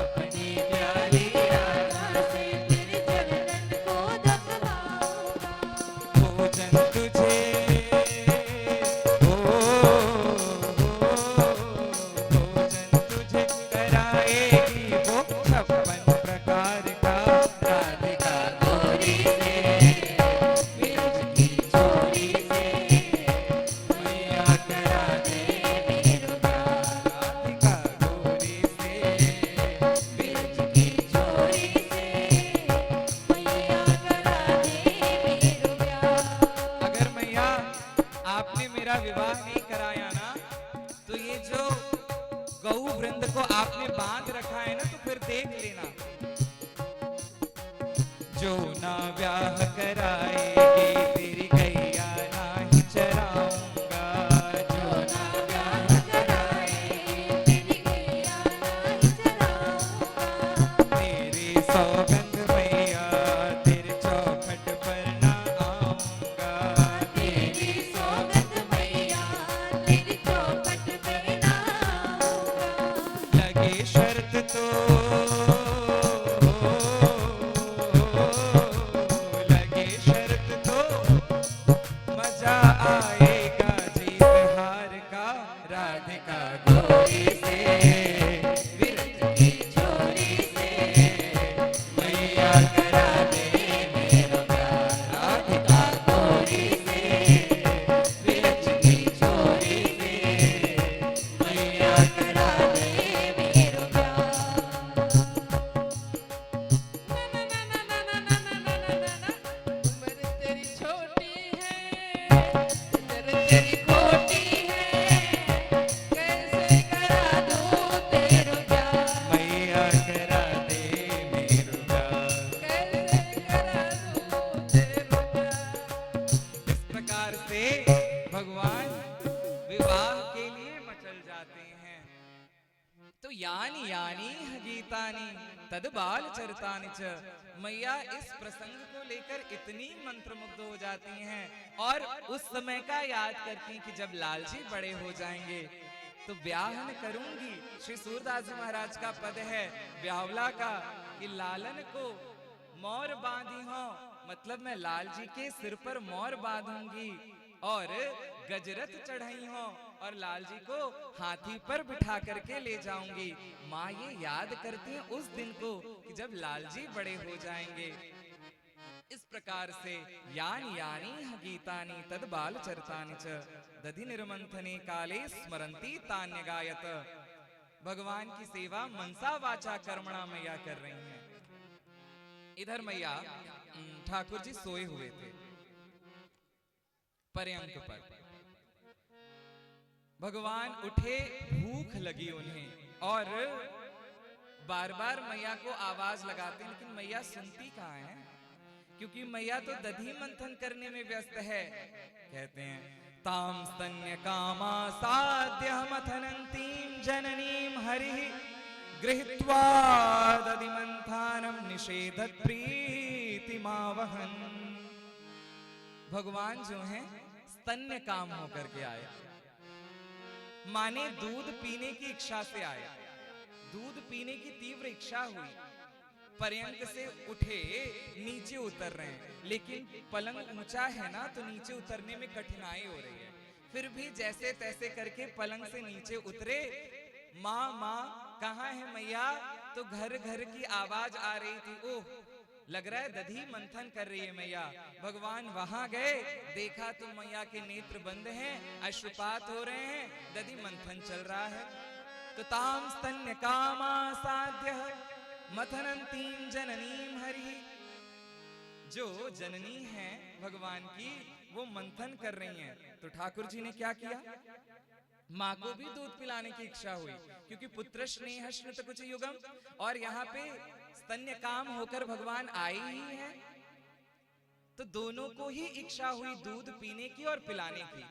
अपनी प्यारी राधा से तेरे चरणन को दबवाऊंगा, भोजन तुझे भोजन तुझे कराएगी वो 56 प्रकार का, राधिका गोरी से, विरज की छोरी से, मैया करा दे मेरो प्यार। राधिका गोरी से, विरज की छोरी से, मैया करा दे मेरो प्यार। अगर मैया आपने मेरा विवाह नहीं कराया ना, तो ये जो गऊ वृंद को आपने बांध रखा है ना, तो फिर देख लेना, जो ना ब्याह कराएगी तेरी गैया ना ही चराऊंगा, जो ना ब्याह कराएगी तेरी गैया ना ही चराऊंगा, तेरी सौगंध मैया तेरे चौखट पर ना आऊंगा, तेरी सौगंध मैया तेरी चौखट पर ना आऊंगा, लगे शर्त तो लगे शर्त तो मजा आएगा जीत हार का, राधिका गोरी से, विरज की छोरी से, मैया करा दे मेरो प्यार। राधिका गोरी से, विरज की छोरी से, मैया करा दे मेरो प्यार। उम्र तेरी छोटी है, नजर तेरी खोटी है, कैसे करा दूं तेरो प्यार, मैया करा दे मेरो प्यार। कैसे करा दूं तेरो प्यार। इस प्रकार से भगवान विवाह के लिए मचल जाते हैं। तो यानी यानी गीतानी तद बाल चरितानि च, मैया इस प्रसंग को लेकर इतनी मंत्रमुग्ध हो जाती हैं और उस समय का याद करती कि जब लालजी बड़े हो जाएंगे तो ब्याहन करूंगी। श्री सूरदास जी महाराज का पद है ब्यावला का कि लालन को मोर बांधी हो, मतलब मैं लालजी के सिर पर मोर बांधूंगी और गजरथ चढ़ाई हो और लालजी को हाथी पर बिठा करके ले जाऊंगी। माँ ये याद करती हैं उस दिन को कि जब लालजी बड़े हो जाएंगे। इस प्रकार से यानी यानी गीतानि तद बाल चरितानि च दधि निर्मंथने काले स्मरंती तान्य गायत। भगवान की सेवा मनसा वाचा कर्मणा मैया कर रही हैं। इधर मैया ठाकुर जी सोए हुए थे पर्यंक पर। भगवान उठे, भूख लगी उन्हें और बार बार मैया को आवाज लगाते, लेकिन मैया सुनती कहाँ है, क्योंकि मैया तो दधी मंथन करने में व्यस्त है। कहते हैं ताम स्तन्य कामा साध्य मथनंतीम जननीम हरि गृहीत्वा दधि मंथानम निषेधत प्रीतिमावहन। भगवान जो हैं स्तन्य काम होकर के आए, माने दूध पीने की इच्छा से आए, दूध पीने की तीव्र इच्छा हुई, पर्यंक से उठे, नीचे उतर रहे हैं, लेकिन पलंग ऊंचा है ना, तो नीचे उतरने में कठिनाई हो रही है। फिर भी जैसे तैसे करके पलंग से नीचे उतरे। माँ माँ कहाँ है मैया? तो घर घर की आवाज आ रही थी। ओह, लग रहा है दधी मंथन कर रही है मैया। भगवान वहां गए, देखा तो मैया के नेत्र बंद हैं, अश्रुपात हो रहे हैं, दधी मंथन चल रहा है। तो ताम स्तन्य कामा साध्य मथनंतीम जननीम हरि। जो जननी है भगवान की, वो मंथन कर रही हैं। तो ठाकुर जी ने क्या किया? माँ को भी दूध पिलाने की इच्छा हुई, क्योंकि पुत्र स्नेह स्नुत कुछ युगम, और यहाँ पे स्तन्य काम होकर भगवान आए ही हैं, तो दोनों को ही इच्छा हुई दूध पीने की और पिलाने की।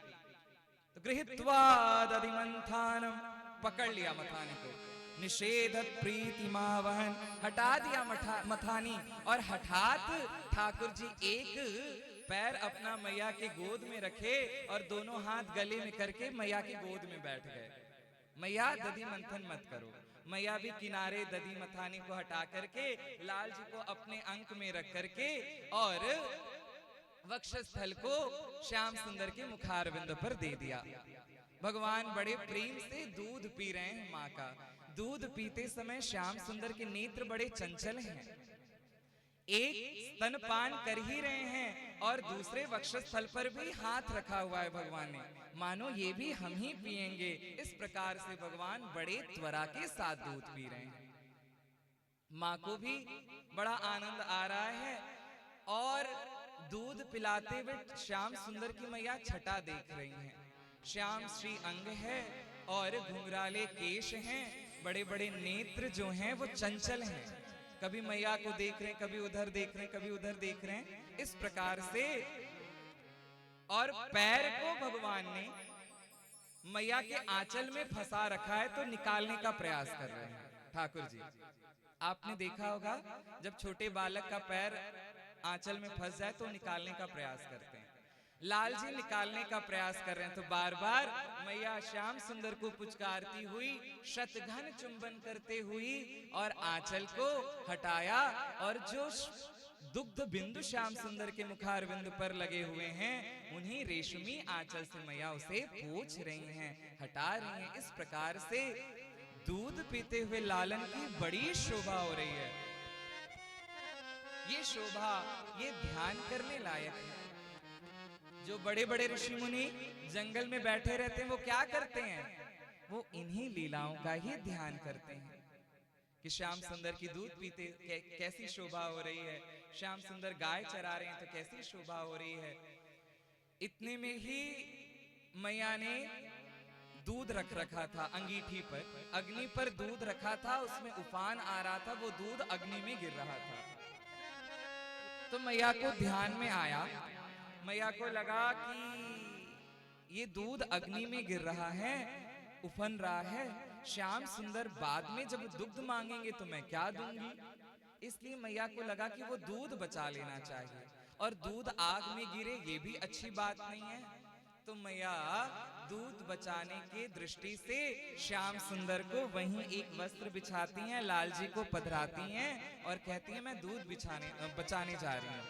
तो गृहीत्वा दधि मंथानम, पकड़ लिया मथाने को, निषेधत प्रीतिमावहन, हटा दिया मथानी, और हठात ठाकुर जी एक पैर अपना मैया के गोद में रखे और दोनों हाथ गले में करके मैया के गोद में बैठ गए। मैया दधी मंथन मत करो। मैया भी किनारे दधी मथानी को हटा करके लाल जी को अपने अंक में रख करके और वक्षस्थल को श्याम सुंदर के मुखारविंद पर दे दिया। भगवान बड़े प्रेम से दूध पी रहे हैं माँ का। दूध पीते समय श्याम सुंदर के नेत्र बड़े चंचल हैं। एक स्तनपान कर ही रहे हैं और दूसरे वक्षस्थल पर भी हाथ रखा हुआ है भगवान ने, मानो ये भी हम ही पिएंगे। इस प्रकार से भगवान बड़े त्वरा के साथ दूध पी रहे हैं। माँ को भी बड़ा आनंद आ रहा है और दूध पिलाते हुए श्याम सुंदर की मैया छटा देख रही हैं। श्याम श्री अंग है और घुंघराले केश हैं, बड़े बड़े नेत्र जो हैं वो चंचल हैं, कभी मैया को देख रहे हैं, कभी उधर देख रहे हैं, कभी उधर देख रहे हैं, इस प्रकार से। और पैर को भगवान ने मैया के आंचल में फंसा रखा है, तो निकालने का प्रयास कर रहे हैं ठाकुर जी। आपने देखा होगा जब छोटे बालक का पैर आंचल में फंस जाए तो निकालने का प्रयास करते हैं। लाल जी निकालने का प्रयास कर रहे हैं, तो बार बार मैया श्याम सुंदर को पुचकारती हुई, शतघन चुंबन करते हुई और आंचल को हटाया, और जो दुग्ध बिंदु श्याम सुंदर के मुखारविंद पर लगे हुए हैं, उन्हीं रेशमी आंचल से मैया उसे पोंछ रही हैं, हटा रही हैं। इस प्रकार से दूध पीते हुए लालन की बड़ी शोभा हो रही है। ये शोभा, ये ध्यान करने लायक है। जो बड़े बड़े ऋषि मुनि जंगल में बैठे रहते हैं, वो क्या करते हैं? वो इन्हीं लीलाओं का ही ध्यान करते हैं कि श्याम सुंदर की दूध पीते कैसी शोभा हो रही है, श्याम सुंदर गाय चरा रहे हैं तो कैसी शोभा हो रही है। इतने में ही मैया ने दूध रख रखा था अंगीठी पर, अग्नि पर दूध रखा था, उसमें उफान आ रहा था, वो दूध अग्नि में गिर रहा था। तो मैया को ध्यान में आया, मैया को लगा कि ये दूध अग्नि में गिर रहा है, उफन रहा है, श्याम सुंदर बाद में जब दुग्ध मांगेंगे तो मैं क्या दूंगी। इसलिए मैया को लगा कि वो दूध बचा लेना चाहिए, और दूध आग में गिरे ये भी अच्छी बात नहीं है। तो मैया दूध बचाने की दृष्टि से श्याम सुंदर को वहीं एक वस्त्र बिछाती हैं, लाल जी को पधराती हैं और कहती हैं मैं दूध बचाने जा रही हूँ।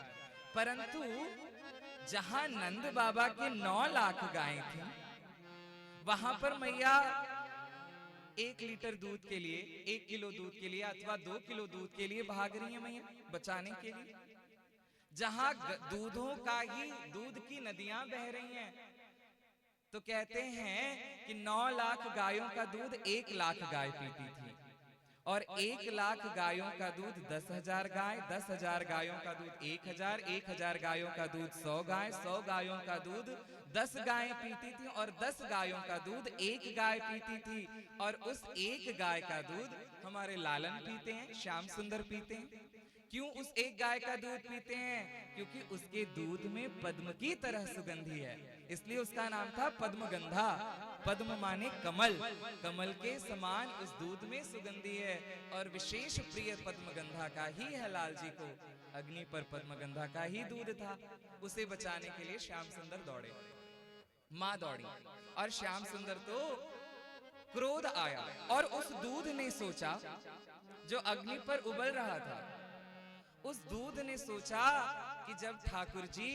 परंतु जहां नंद बाबा के 9 लाख गायें थी, वहां पर मैया 1 लीटर दूध के लिए, 1 किलो दूध के लिए अथवा 2 किलो दूध के लिए भाग रही है मैया बचाने के लिए। जहां दूधों का ही, दूध की नदियां बह रही हैं, तो कहते हैं कि 9 लाख गायों का दूध 1 लाख गाय पीती थी, और 1 लाख गायों का दूध 10,000 गाय, 10,000 गायों का दूध 1,000, 1,000 गायों का दूध 100 गाय, 100 गायों का दूध 10 गायें पीती थी, और 10 गायों का दूध 1 गाय पीती थी। और उस 1 गाय का दूध हमारे लालन पीते हैं, श्याम सुंदर पीते हैं। क्यों उस 1 गाय का दूध पीते हैं? क्योंकि उसके दूध में पद्म की तरह सुगंधी है, इसलिए उसका नाम था पद्मगंधा। पद्म माने कमल, कमल के समान उस दूध में सुगंधी है, और विशेष प्रिय पद्मगंधा का ही है लाल जी को। अग्नि पर पद्मगंधा का ही दूध था। उसे बचाने के लिए श्याम सुंदर दौड़े, मां दौड़ी, और श्याम सुंदर तो क्रोध आया, और उस दूध ने सोचा, जो अग्नि पर उबल रहा था, उस दूध ने सोचा कि जब ठाकुर जी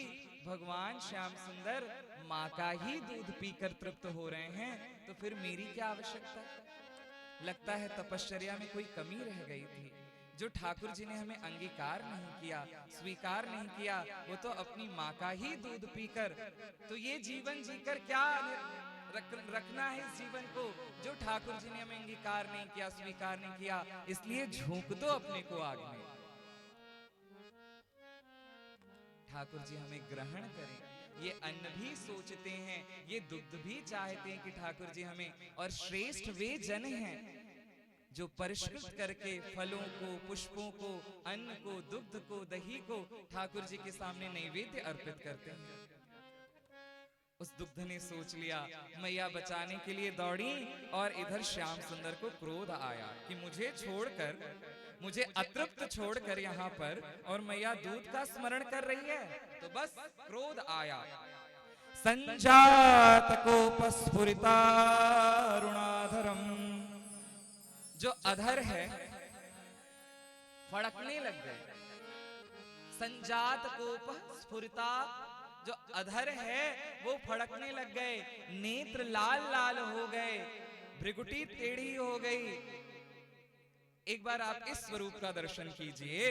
भगवान श्याम सुंदर माँ का ही दूध पीकर तृप्त हो रहे हैं, तो फिर मेरी क्या आवश्यकता? लगता है तपश्चर्या में कोई कमी रह गई थी, जो ठाकुर जी ने हमें अंगीकार नहीं किया, स्वीकार नहीं किया, वो तो अपनी माँ का ही दूध पीकर। तो ये जीवन जीकर क्या रखना है इस जीवन को, जो ठाकुर जी ने हमें अंगीकार नहीं किया, स्वीकार नहीं किया। इसलिए झोंक दो अपने को आग में, ठाकुर जी हमें ग्रहण करें। ये अन्न भी सोचते हैं, ये दुग्ध भी चाहते हैं कि ठाकुर जी हमें, और श्रेष्ठ वे जन हैं जो परिष्कृत करके फलों को, पुष्पों को, अन्न को, दुग्ध को, दही को ठाकुर जी के सामने नैवेद्य अर्पित करते हैं। उस दुग्ध ने सोच लिया, मैया बचाने के लिए दौड़ी, और इधर श्याम सुंदर को क्रोध आया कि मुझे छोड़कर, मुझे अतृप्त छोड़कर यहाँ पर, और मैया दूध का स्मरण कर रही है, तो बस क्रोध आया। संजात कोपस्फुरितारुणाधरम, जो अधर है फड़कने लग गए। संजात कोप स्फुरिता, जो अधर है वो फड़कने लग गए, नेत्र लाल लाल हो गए, भृगुटी टेढ़ी हो गई। एक बार आप इस स्वरूप का दर्शन कीजिए।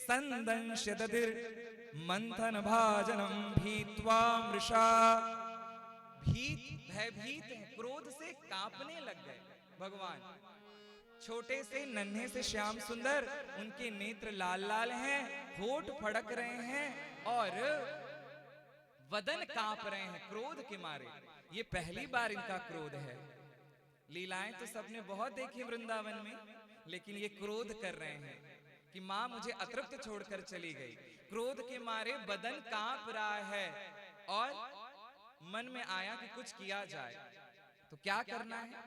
संदंश्य दधिर मंथन भाजनम भीत्वा मृषा, भयभीत है, क्रोध से कांपने लग गए भगवान। छोटे से नन्हे से श्याम सुंदर, उनके नेत्र लाल लाल हैं, होठ फड़क रहे हैं, और वदन कांप रहे हैं क्रोध के मारे। ये पहली बार इनका क्रोध है। लीलाएं तो सबने बहुत देखी वृंदावन में, लेकिन ये क्रोध कर रहे हैं कि माँ मुझे अतृप्त छोड़कर चली गई। क्रोध के मारे बदन कांप रहा है, और मन में आया कि कुछ किया जाए। तो क्या करना है?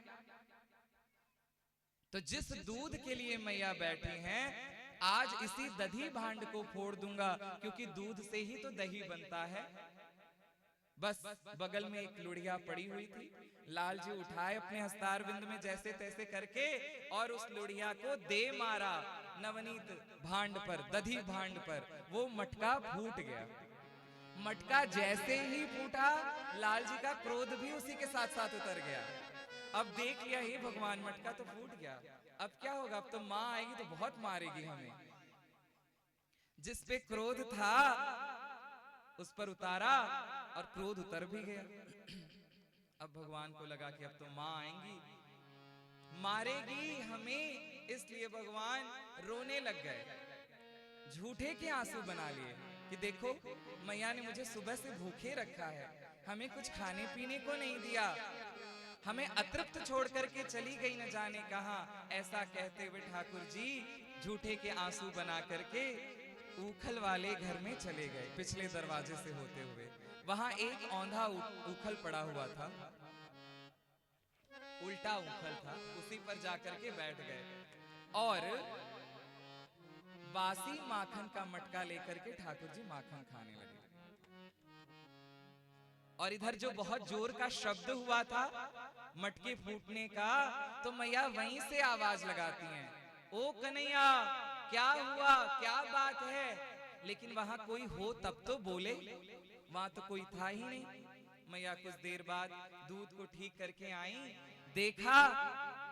तो जिस दूध के लिए मैया बैठी हैं, आज इसी दधी भांड को फोड़ दूंगा, क्योंकि दूध से ही तो दही बनता है। बस बगल में एक लुढ़िया पड़ी हुई थी, लाल जी उठाए अपने हस्तारविंद में जैसे तैसे करके, और उस लुढ़िया को दे मारा नवनीत भांड पर, दधी भांड पर। वो मटका फूट गया। मटका जैसे ही फूटा, लाल जी का क्रोध भी उसी के साथ साथ उतर गया। अब देख लिया, हे भगवान मटका तो फूट गया, अब क्या होगा? अब तो माँ आएगी तो बहुत मारेगी हमें। जिस पे क्रोध था उस पर उतारा, और क्रोध उतर भी गया। अब भगवान को लगा कि अब तो माँ आएंगी, मारेगी हमें, इसलिए भगवान रोने लग गए। झूठे के आंसू बना लिए कि देखो मैया ने मुझे सुबह से भूखे रखा है, हमें कुछ खाने पीने को नहीं दिया, हमें अतृप्त छोड़ करके चली गई न जाने कहां। ऐसा कहते हुए ठाकुर जी झूठे के आंसू बना करके ऊखल वाले घर में चले गए, पिछले दरवाजे से होते हुए। वहां एक औंधा ऊखल पड़ा हुआ था, उल्टा ऊखल था, उसी पर जाकर के बैठ गए, और बासी माखन का मटका लेकर के ठाकुर जी माखन खाने लगे। और इधर जो बहुत जोर का शब्द हुआ था मटके फूटने का, तो मैया वहीं से आवाज लगाती हैं, ओ कन्हैया क्या हुआ, क्या बात है? लेकिन वहां कोई हो तब तो बोले, वहां तो कोई था ही नहीं। मैया कुछ देर बाद दूध को ठीक करके आई, देखा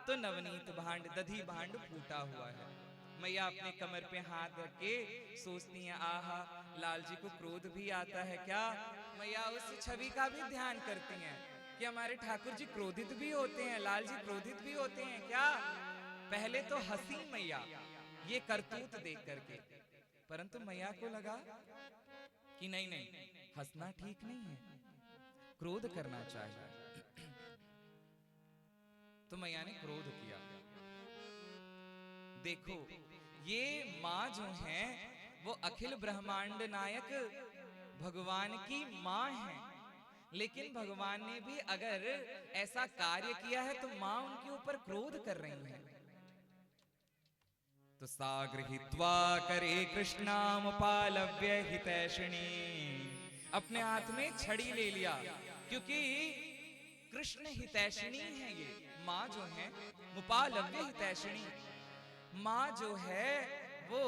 तो नवनीत भांड, दधी भांड फूटा हुआ है। मैया अपने कमर पे हाथ रख के सोचती हैं, आहा लाल जी को क्रोध भी आता है क्या? मैया उस छवि का भी ध्यान करती हैं, कि हमारे ठाकुर जी क्रोधित भी होते हैं, लाल जी क्रोधित भी होते हैं क्या? पहले तो हंसी मैया ये करतूत देख करके, परंतु मैया को लगा कि नहीं नहीं, हंसना ठीक नहीं है, क्रोध करना चाहिए। तो मैया ने क्रोध किया। देखो ये माँ जो है वो अखिल ब्रह्मांड नायक भगवान की माँ है, लेकिन भगवान ने भी अगर ऐसा कार्य किया है तो माँ उनके ऊपर क्रोध कर रही है। तो सागृहीत्वा करे कृष्णामुपालव्य हितैषिणी, अपने हाथ में छड़ी ले लिया, क्योंकि कृष्ण हितैषिणी है ये माँ जो है, मुपालव्य हितैषिणी। माँ जो है वो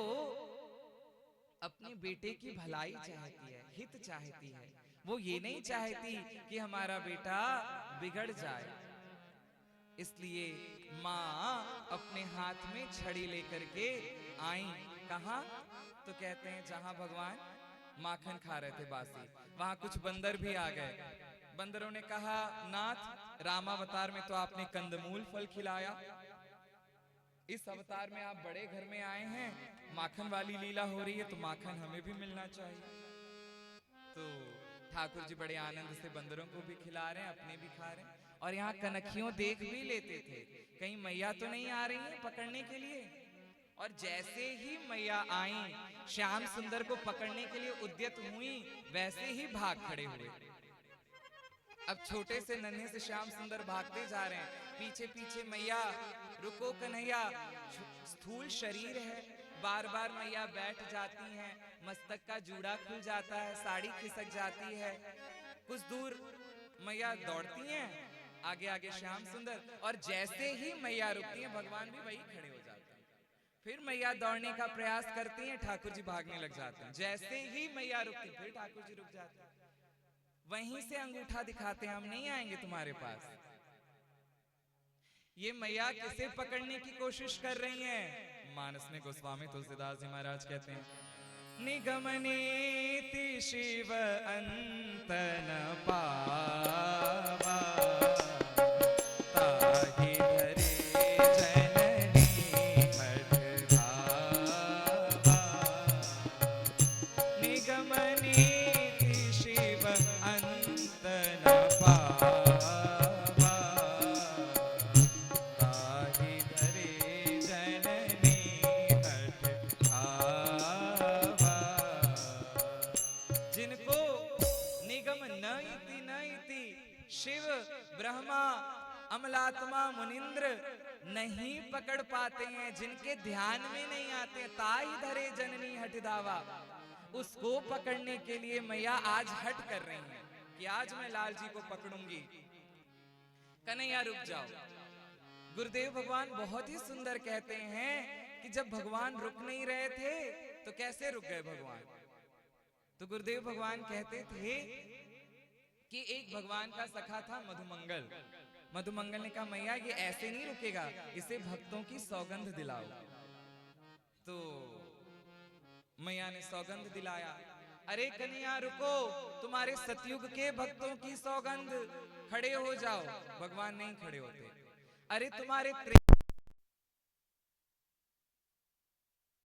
अपने बेटे की भलाई चाहती है, हित चाहती है, वो ये नहीं चाहती कि हमारा बेटा बिगड़ जाए। इसलिए माँ अपने हाथ में छड़ी लेकर के आई। कहाँ? तो कहते हैं जहां भगवान माखन खा रहे थे बासी, वहां कुछ बंदर भी आ गए। बंदरों ने कहा, नाथ रामावतार में तो आपने कंदमूल फल खिलाया, इस अवतार में आप बड़े घर में आए हैं, माखन वाली लीला हो रही है, तो माखन हमें भी मिलना चाहिए। तो ठाकुर जी बड़े आनंद से बंदरों को भी खिला रहे हैं, अपने भी खा रहे हैं। और यहाँ कनखियों देख भी लेते थे, कहीं मैया तो नहीं आ रही है पकड़ने के लिए। और जैसे ही मैया आई, श्याम सुंदर को पकड़ने के लिए उद्यत हुई, वैसे ही भाग खड़े हुए। अब छोटे से नन्हे से श्याम सुंदर भागते जा रहे हैं, पीछे पीछे मैया, रुको कन्हैया। स्थूल शरीर है, बार बार मैया बैठ जाती हैं, मस्तक का जूड़ा खुल जाता है, साड़ी खिसक जाती है। कुछ दूर मैया दौड़ती हैं, आगे आगे श्याम सुंदर, और जैसे ही मैया रुकती हैं, भगवान भी वही खड़े हो जाते हैं। फिर मैया दौड़ने का प्रयास करती हैं, ठाकुर जी भागने लग जाते हैं। जैसे ही मैया रुकती, फिर ठाकुर जी रुक जाते हैं, वहीं से अंगूठा दिखाते हैं, हम नहीं आएंगे तुम्हारे पास। ये मैया किसे पकड़ने की कोशिश कर रही हैं? मानस में गोस्वामी तुलसीदास जी महाराज कहते हैं, निगमनेति शिव अंत न पावा, ताहि धरे जननी हठ धावा। निगमनेति शिव अंत न पावा, ताहि धरे जननी हठ धावा। जिनको निगम न इति शिव ब्रह्मा अमलात्मा मुनिंद्र नहीं पकड़ पाते हैं, जिनके ध्यान में नहीं आते, ताहि धरे जननी हठ धावा, उसको पकड़ने के लिए मैया आज हट कर रही हैं कि आज मैं लाल जी को पकड़ूंगी। कन्हैया रुक जाओ। गुरुदेव भगवान बहुत ही सुंदर कहते हैं कि जब भगवान रुक नहीं रहे थे तो कैसे रुक गए भगवान? तो गुरुदेव भगवान कहते थे कि एक भगवान का सखा था मधुमंगल। मधुमंगल ने कहा, मैया ये ऐसे नहीं रुकेगा, इसे भक्तों की सौगंध दिलाओ। तो मैया ने सौगंध दिलाया। अरे कन्हैया रुको, तुम्हारे सतयुग के भक्तों की सौगंध, खड़े हो जाओ। भगवान नहीं खड़े होते। अरे तुम्हारे